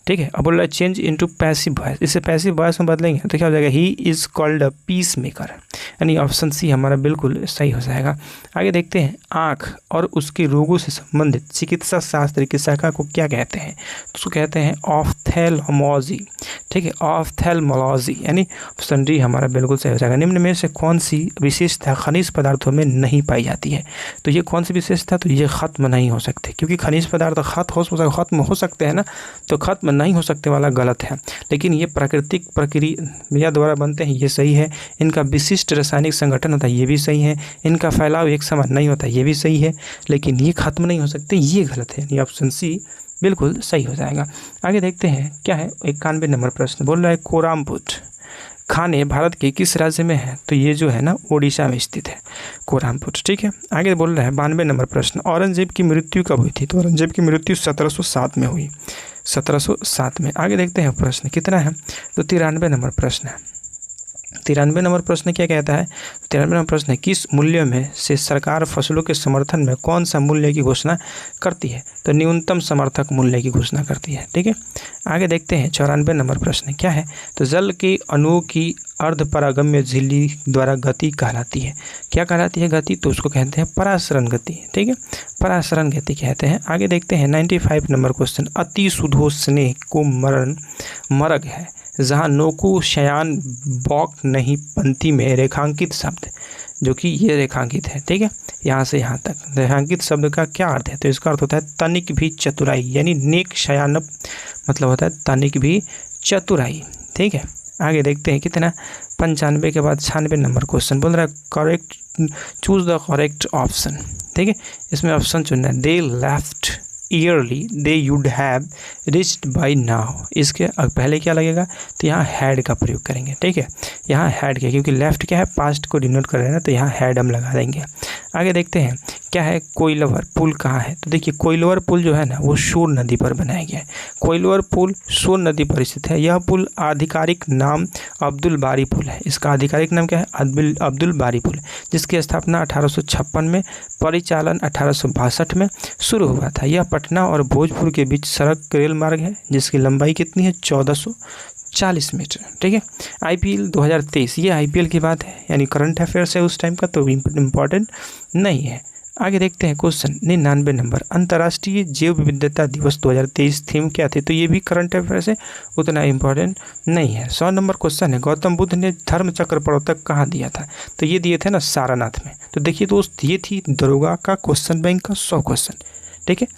ठीक है, अब बोल रहा है चेंज इनटू पैसिव वॉइस, इसे पैसिव वॉइस में बदलेंगे तो क्या हो जाएगा, he is called a peace maker, यानी ऑप्शन सी हमारा बिल्कुल सही हो जाएगा। आगे देखते हैं आँख और उसके रोगों से संबंधित चिकित्सा शास्त्र की शाखा को क्या कहते हैं, तो उसको कहते हैं ऑफ्थेल्मोलॉजी। ठीक है, ऑफ्थेल्मोलॉजी, यानी ऑप्शन डी हमारा बिल्कुल सही हो जाएगा। निम्न में से कौन सी विशेषता खनिज पदार्थों में नहीं पाई जाती है, तो ये कौन सी विशेषता, तो ये खत्म नहीं हो सकते, क्योंकि खनिज पदार्थ खत्म हो सकते हैं ना, तो खत्म नहीं हो सकते वाला गलत है, लेकिन ये प्राकृतिक प्रक्रिया द्वारा बनते हैं, ये सही है। इनका विशिष्ट रासायनिक संगठन होता है, ये भी सही है। इनका फैलाव एक समान नहीं होता, ये भी सही है, लेकिन ये खत्म नहीं हो सकते, ये गलत है, यानी ऑप्शन सी बिल्कुल सही हो जाएगा। आगे देखते हैं क्या है, 91 नंबर प्रश्न। बोल रहा है कोरापुट खाने भारत के किस राज्य में है, तो ये जो है ना ओडिशा में स्थित है कोरापुट। ठीक है, आगे बोल रहा है 92 नंबर प्रश्न। औरंगजेब की मृत्यु कब हुई थी, तो औरंगजेब की मृत्यु 1707 में हुई, 1707 में। आगे देखते हैं प्रश्न कितना है, तो 93 नंबर प्रश्न है। 93 नंबर प्रश्न क्या कहता है, 93 नंबर प्रश्न है किस मूल्य में से सरकार फसलों के समर्थन में कौन सा मूल्य की घोषणा करती है, तो न्यूनतम समर्थक मूल्य की घोषणा करती है। ठीक है, आगे देखते हैं 94 नंबर प्रश्न क्या है, तो जल के अणुओं की अर्धपरागम्य झिल्ली द्वारा गति कहलाती है, क्या कहलाती है गति, तो उसको कहते हैं परासरण गति। ठीक है, परासरण गति कहते हैं। आगे देखते हैं 95 नंबर क्वेश्चन। अति सुधो स्नेह को मरग है जहाँ नोकु शयान बौक नहीं पंक्ति में रेखांकित शब्द, जो कि ये रेखांकित है। ठीक है, यहाँ से यहाँ तक रेखांकित शब्द का क्या अर्थ है, तो इसका अर्थ होता है तनिक भी चतुराई, यानी नेक शयानप मतलब होता है तनिक भी चतुराई। ठीक है, आगे देखते हैं कितना 95 के बाद 96 नंबर क्वेश्चन। बोल रहा है correct choose the correct option. ठीक है, इसमें ऑप्शन चुनना है, they left early they you'd have reached by now. इसके पहले क्या लगेगा, तो यहाँ हैड का प्रयोग करेंगे। ठीक है, यहाँ हैड का, क्योंकि लेफ्ट क्या है पास्ट को डिनोट कर रहे हैं ना, तो यहाँ हैड हम लगा देंगे। आगे देखते हैं क्या है, कोइलवर पुल कहाँ है, तो देखिए कोइलवर पुल जो है ना वो सोन नदी पर बनाया गया है। कोइलवर पुल सोन नदी पर स्थित है। यह पुल आधिकारिक नाम अब्दुल बारी पुल है। इसका आधिकारिक नाम क्या है, अब्दुल बारी पुल, जिसकी स्थापना 1856 में, परिचालन 1862 में शुरू हुआ था। यह पटना और भोजपुर के बीच सड़क रेल मार्ग है, जिसकी लंबाई कितनी है, 1440 मीटर। ठीक है, IPL 2023, ये IPL की बात है, यानी करंट अफेयर्स है उस टाइम का, तो इम्पोर्टेंट नहीं है। आगे देखते हैं क्वेश्चन 99 नंबर। अंतर्राष्ट्रीय जैव विविधता दिवस 2023 थीम क्या थी, तो ये भी करंट अफेयर्स है, उतना इम्पोर्टेंट नहीं है। 100 नंबर क्वेश्चन है, गौतम बुद्ध ने धर्म चक्र प्रवर्तक कहाँ दिया था, तो ये दिए थे ना सारनाथ में। तो देखिए दोस्त, ये थी दरोगा का क्वेश्चन बैंक का 100 क्वेश्चन। ठीक है,